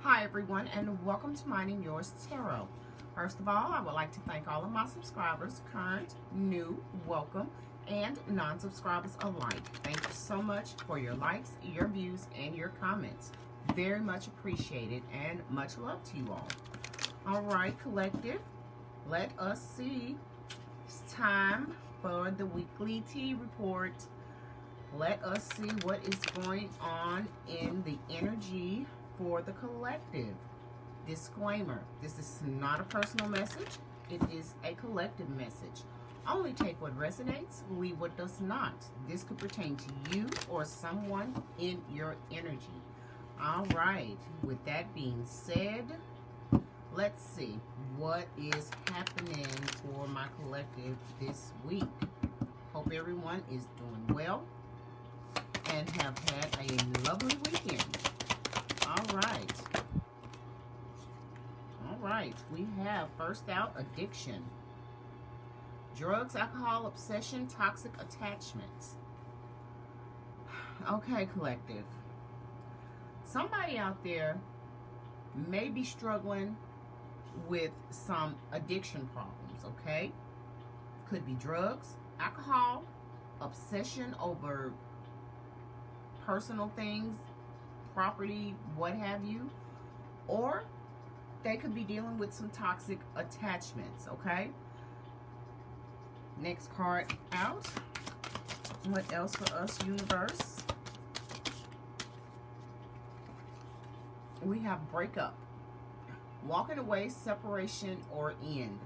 Hi everyone, and welcome to Mine and Yours Tarot. First of all, I would like to thank all of my subscribers, current, new, welcome, and non-subscribers alike. Thank you so much for your likes, your views, and your comments. Very much appreciated, and much love to you all. All right, collective, let us see. It's time for the weekly tea report. Let us see what is going on in the energy for the collective. Disclaimer, this is not a personal message. It is a collective message. Only take what resonates, leave what does not. This could pertain to you or someone in your energy. All right, with that being said, let's see what is happening for my collective this week. Hope everyone is doing well and have had a lovely weekend. All right, we have first out addiction, drugs, alcohol, obsession, toxic attachments. Okay, collective, somebody out there may be struggling with some addiction problems. Okay, could be drugs, alcohol, obsession over personal things, property, what have you, or they could be dealing with some toxic attachments. Okay, next card out. What else for us, universe? We have breakup, walking away, separation, or end.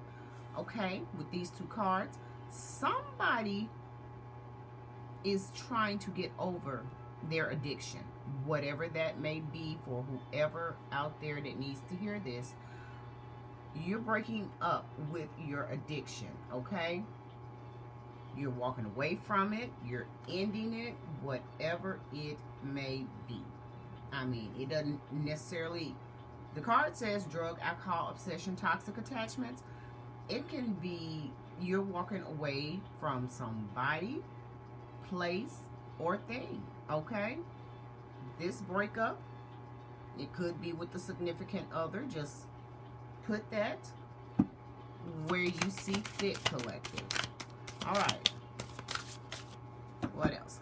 Okay, with these two cards, somebody is trying to get over their addiction, whatever that may be. For whoever out there that needs to hear this, you're breaking up with your addiction. Okay, you're walking away from it, you're ending it, whatever it may be. I mean, it doesn't necessarily, the card says drug, alcohol, obsession, toxic attachments. It can be you're walking away from somebody, place, or thing. Okay, this breakup, it could be with the significant other. Just put that where you see fit, collective. All right, what else?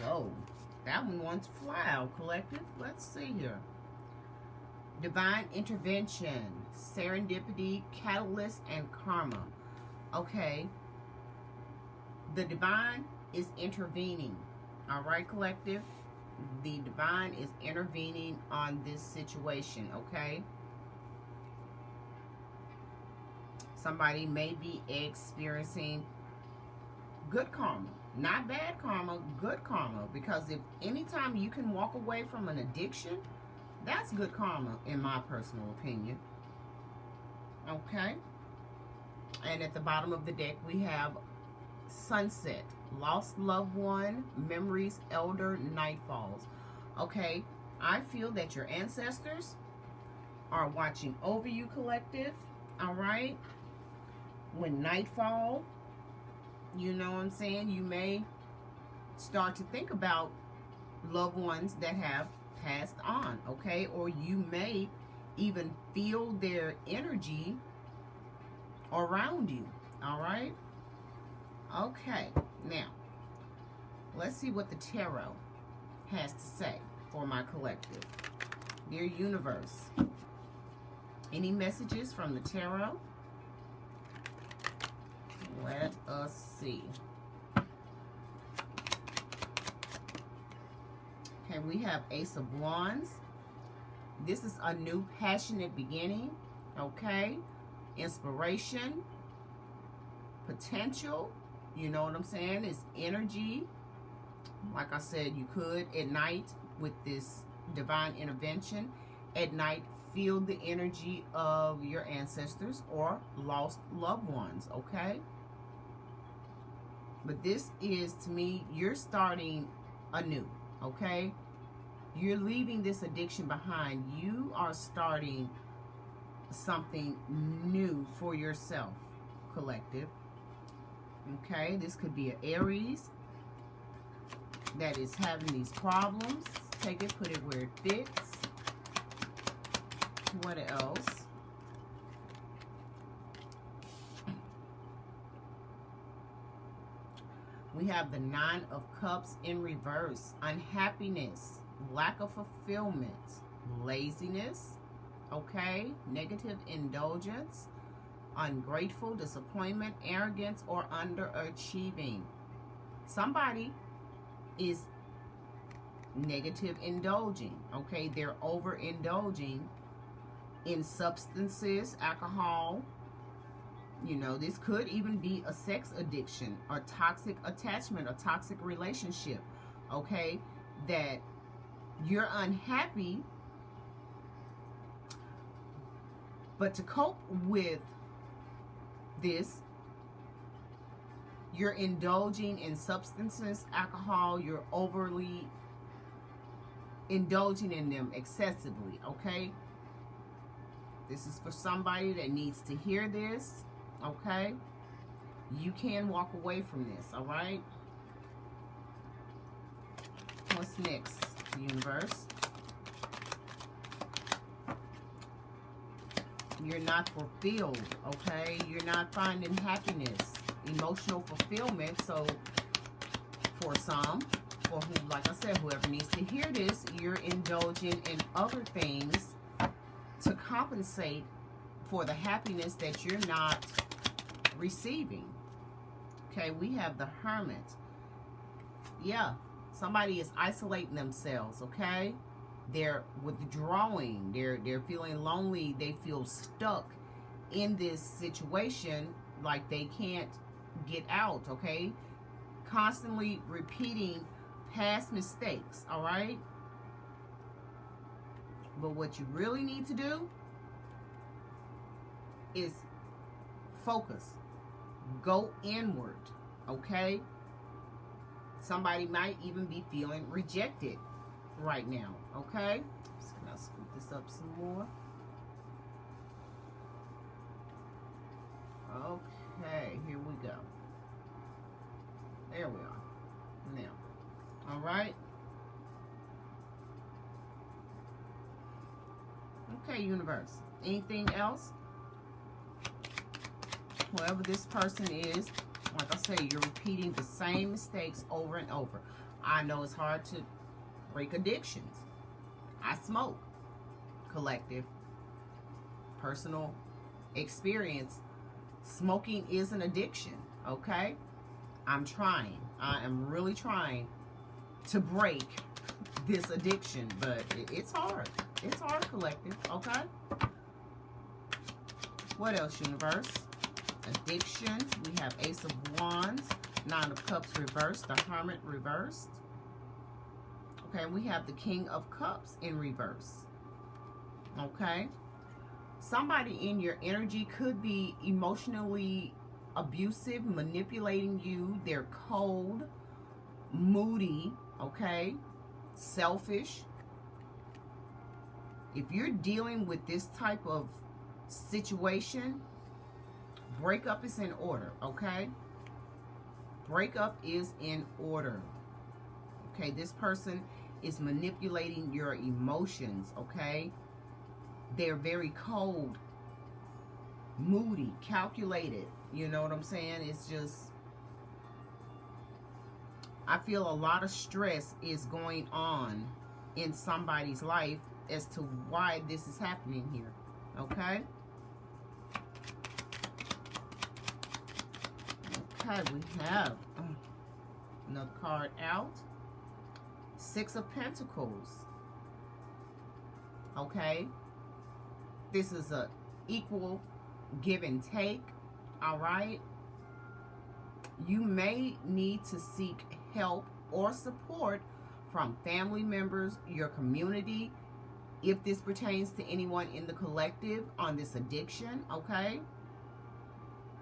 Whoa, that one wants to fly out, collective. Let's see here. Divine intervention, serendipity, catalyst, and karma. Okay, the divine is intervening. All right, collective, the divine is intervening on this situation. Okay, somebody may be experiencing good karma, not bad karma, good karma, because if anytime you can walk away from an addiction, that's good karma, in my personal opinion. Okay, and at the bottom of the deck we have sunset, lost loved one, memories, elder, night falls. Okay, I feel that your ancestors are watching over you, collective. All right, when nightfall, you know what I'm saying, you may start to think about loved ones that have passed on. Okay, or you may even feel their energy around you. All right, okay, now let's see what the tarot has to say for my collective. Dear universe, any messages from the tarot? Let us see. Okay, we have Ace of Wands. This is a new passionate beginning. Okay, inspiration, potential, you know what I'm saying, it's energy. Like I said, you could at night, with this divine intervention, at night feel the energy of your ancestors or lost loved ones. Okay, but this is, to me, you're starting anew. Okay, you're leaving this addiction behind. You are starting something new for yourself, collective. Okay, this could be an Aries, that is having these problems. Take it, put it where it fits. What else? We have the Nine of Cups in reverse. Unhappiness, lack of fulfillment, laziness, okay? Negative indulgence, ungrateful, disappointment, arrogance, or underachieving. Somebody is negative indulging, okay? They're overindulging in substances, alcohol. You know, this could even be a sex addiction or toxic attachment or toxic relationship, okay? That you're unhappy, but to cope with this, you're indulging in substances, alcohol, you're overly indulging in them excessively, okay? This is for somebody that needs to hear this, okay? You can walk away from this, all right? What's next, universe? You're not fulfilled, okay? You're not finding happiness, emotional fulfillment. So for some, for who, like I said, whoever needs to hear this, you're indulging in other things to compensate for the happiness that you're not receiving. Okay, we have the Hermit. Yeah, somebody is isolating themselves, okay? They're withdrawing. They're feeling lonely. They feel stuck in this situation like they can't get out, okay? Constantly repeating past mistakes, all right? But what you really need to do is focus. Go inward, okay? Somebody might even be feeling rejected right now, okay? Just gonna scoop this up some more. Okay, here we go. There we are. Now, all right. Okay, universe. Anything else? Whoever this person is, like I say, you're repeating the same mistakes over and over. I know it's hard to break addictions. I smoke. Collective, personal experience. Smoking is an addiction, okay? I'm trying. I am really trying to break this addiction, but it's hard. It's hard, collective, okay? What else, universe? Addictions. We have Ace of Wands, Nine of Cups reversed, the Hermit reversed. Okay, we have the King of Cups in reverse. Okay? Somebody in your energy could be emotionally abusive, manipulating you. They're cold, moody, okay? Selfish. If you're dealing with this type of situation, breakup is in order, okay? Breakup is in order. Okay, this person is manipulating your emotions, okay? They're very cold, moody, calculated. You know what I'm saying? It's just, I feel a lot of stress is going on in somebody's life as to why this is happening here, okay? Okay, we have another card out. Six of Pentacles. Okay? This is a equal give and take, all right? You may need to seek help or support from family members, your community, if this pertains to anyone in the collective on this addiction, okay?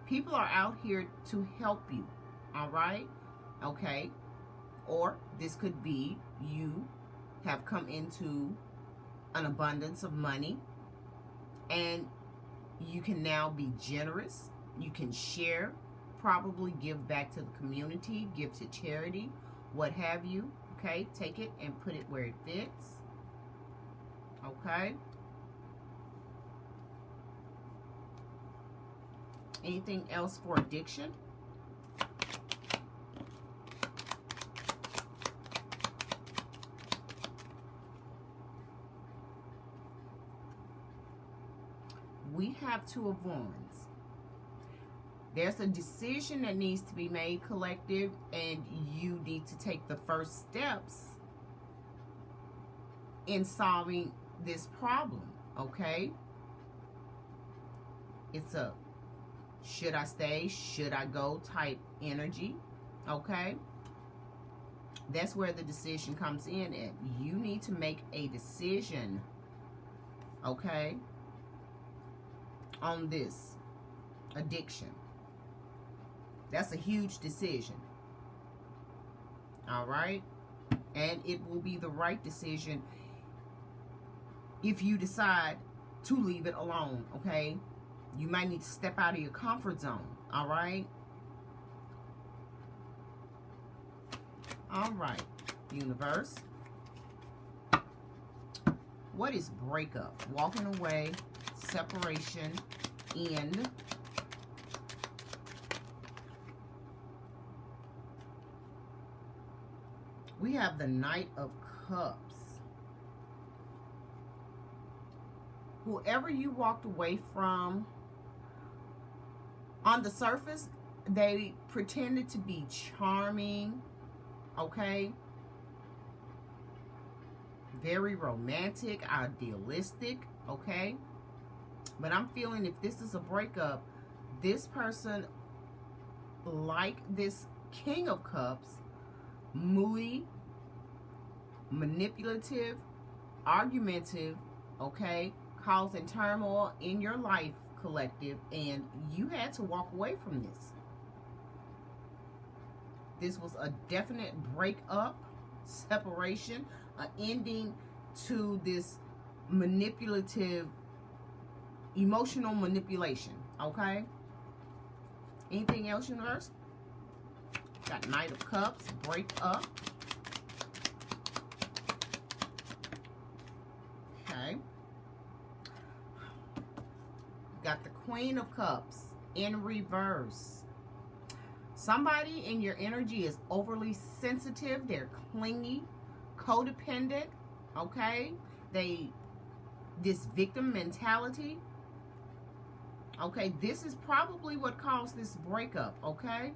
People are out here to help you, all right? Okay? Or this could be you have come into an abundance of money and you can now be generous. You can share, probably give back to the community, give to charity, what have you. Okay, take it and put it where it fits. Okay. Anything else for addiction? We have Two of Wands. There's a decision that needs to be made, collective, and you need to take the first steps in solving this problem, okay? It's a should I stay, should I go type energy, okay? That's where the decision comes in at. You need to make a decision, okay, on this addiction. That's a huge decision. All right? And it will be the right decision if you decide to leave it alone, okay? You might need to step out of your comfort zone, all right? All right, universe. What is breakup? Walking away, separation, end. We have the Knight of Cups. Whoever you walked away from, on the surface, they pretended to be charming, okay? Very romantic, idealistic, okay? But I'm feeling if this is a breakup, this person, like this King of Cups, moody, manipulative, argumentative, okay, causing turmoil in your life, collective, and you had to walk away from this. This was a definite breakup, separation, an ending to this manipulative, emotional manipulation, okay? Anything else, universe? Got Knight of Cups, break up. Okay. Got the Queen of Cups in reverse. Somebody in your energy is overly sensitive. They're clingy, codependent, okay? This victim mentality. Okay, this is probably what caused this breakup, okay?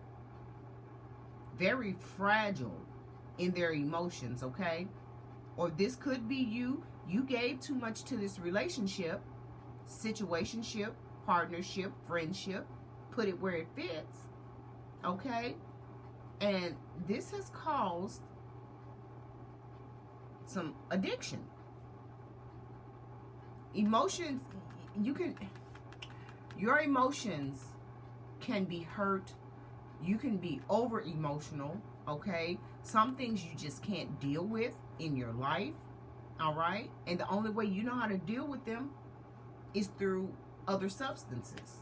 Very fragile in their emotions, okay? Or this could be you. You gave too much to this relationship, situationship, partnership, friendship. Put it where it fits, okay? And this has caused some addiction. Emotions, your emotions can be hurt. You can be over emotional, okay? Some things you just can't deal with in your life, all right? And the only way you know how to deal with them is through other substances.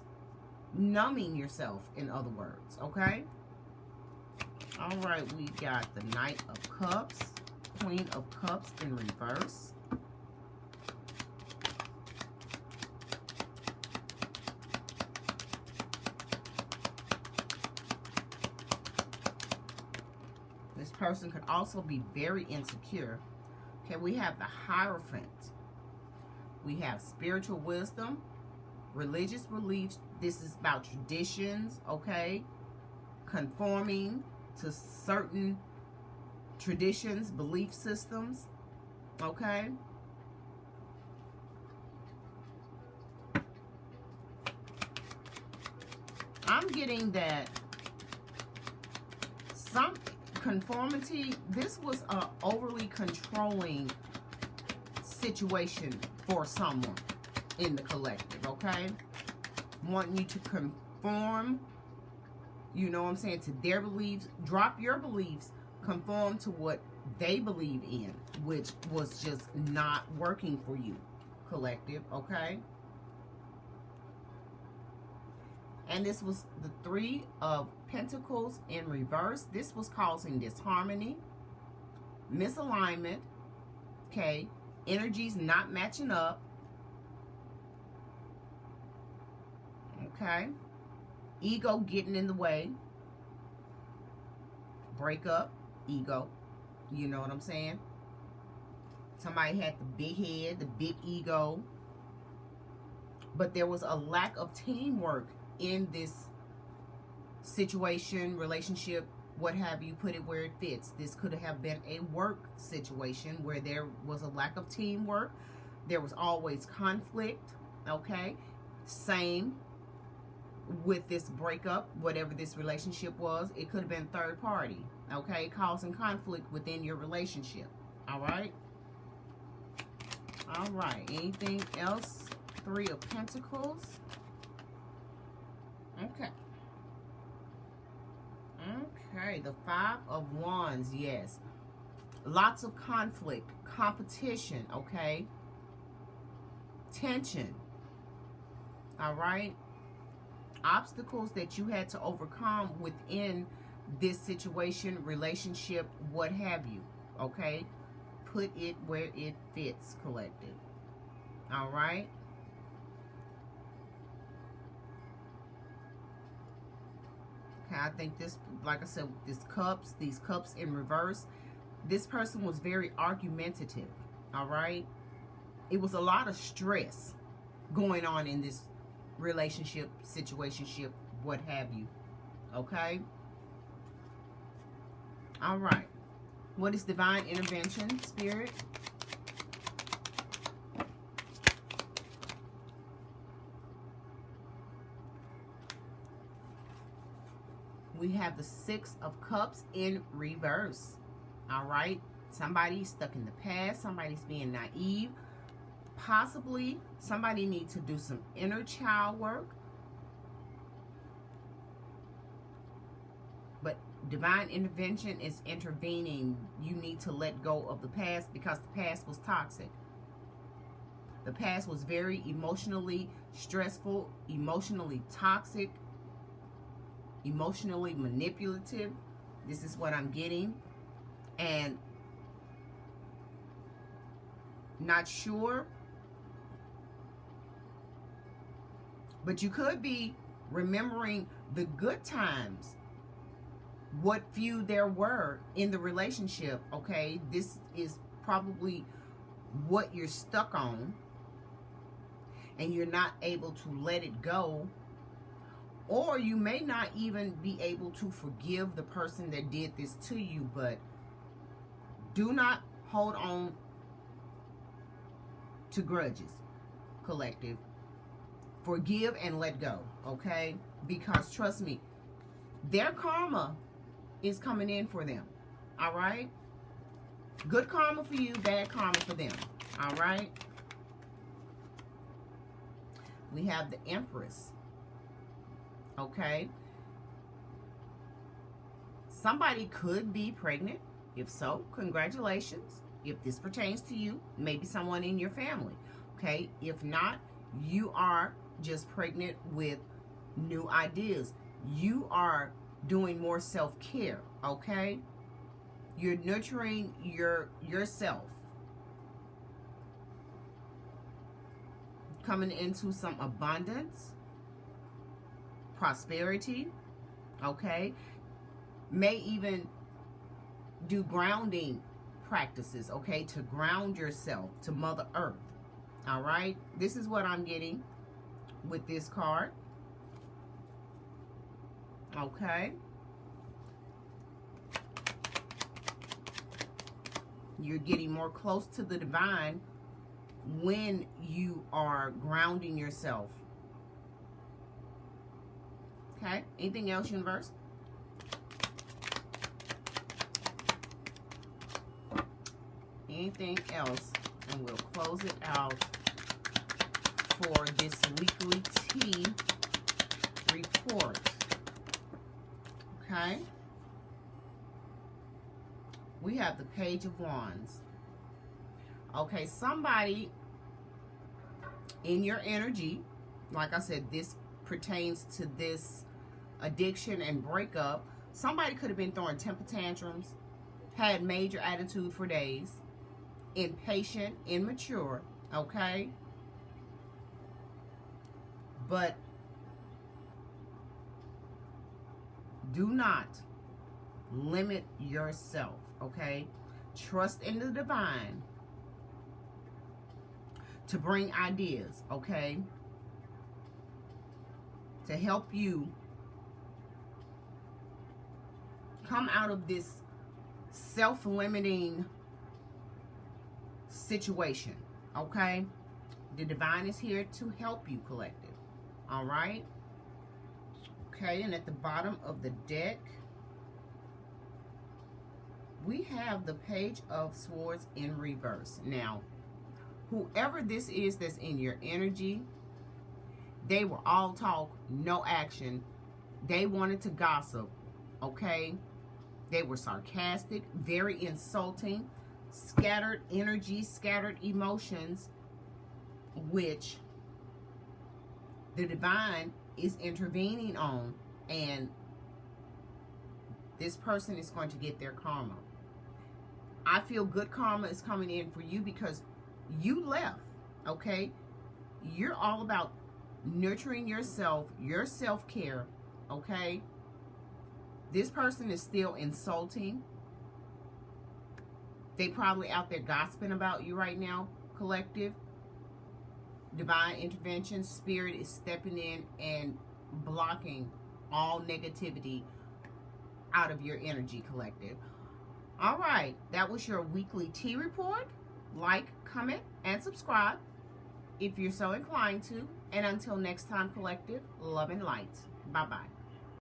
Numbing yourself, in other words, okay? All right, we got the Knight of Cups, Queen of Cups in reverse. This person could also be very insecure. Okay, we have the Hierophant. We have spiritual wisdom, religious beliefs. This is about traditions, okay? Conforming to certain traditions, belief systems, okay? I'm getting that some conformity, this was an overly controlling situation for someone in the collective, okay? Wanting you to conform, you know what I'm saying, to their beliefs. Drop your beliefs, conform to what they believe in, which was just not working for you, collective, okay? And this was the Three of Pentacles in reverse. This was causing disharmony, misalignment, okay, energies not matching up, okay, ego getting in the way, breakup, ego, you know what I'm saying? Somebody had the big head, the big ego, but there was a lack of teamwork in this situation, relationship, what have you, put it where it fits. This could have been a work situation where there was a lack of teamwork. There was always conflict, okay? Same with this breakup, whatever this relationship was. It could have been third party, okay? Causing conflict within your relationship, all right? All right, anything else? Three of Pentacles. Okay. Okay, the Five of Wands, yes. Lots of conflict, competition, okay? Tension, all right? Obstacles that you had to overcome within this situation, relationship, what have you, okay? Put it where it fits, collective, all right? I think this, like I said, these cups in reverse, this person was very argumentative, all right? It was a lot of stress going on in this relationship, situationship, what have you, okay? All right. What is divine intervention, Spirit? We have the Six of Cups in reverse. All right. Somebody's stuck in the past. Somebody's being naive. Possibly somebody needs to do some inner child work. But divine intervention is intervening. You need to let go of the past because the past was toxic. The past was very emotionally stressful, emotionally toxic, emotionally manipulative. This is what I'm getting. And not sure, but you could be remembering the good times, what few there were in the relationship, okay? This is probably what you're stuck on, and you're not able to let it go. Or you may not even be able to forgive the person that did this to you, but do not hold on to grudges, collective. Forgive and let go, okay? Because trust me, their karma is coming in for them, all right? Good karma for you, bad karma for them, all right? We have the Empress. Okay, somebody could be pregnant. If so, congratulations. If this pertains to you, maybe someone in your family. Okay, if not, you are just pregnant with new ideas. You are doing more self-care. Okay, you're nurturing yourself, coming into some abundance, prosperity, okay? May even do grounding practices, okay? To ground yourself to Mother Earth, all right? This is what I'm getting with this card, okay? You're getting more close to the divine when you are grounding yourself. Okay, anything else, universe? Anything else? And we'll close it out for this weekly tea report. Okay. We have the Page of Wands. Okay, somebody in your energy, like I said, this pertains to this addiction and breakup. Somebody could have been throwing temper tantrums, had major attitude for days, impatient, immature, okay? But do not limit yourself, okay? Trust in the divine to bring ideas, okay? To help you come out of this self-limiting situation, okay? The divine is here to help you, collective. All right? Okay, and at the bottom of the deck, we have the Page of Swords in reverse. Now, whoever this is that's in your energy, they were all talk, no action. They wanted to gossip, okay? They were sarcastic, very insulting, scattered energy, scattered emotions, which the divine is intervening on, and this person is going to get their karma. I feel good karma is coming in for you because you left, okay? You're all about nurturing yourself, your self-care, okay? This person is still insulting. They probably out there gossiping about you right now, collective. Divine intervention, spirit is stepping in and blocking all negativity out of your energy, collective. All right, that was your weekly tea report. Like, comment, and subscribe if you're so inclined to. And until next time, collective, love and light. Bye-bye.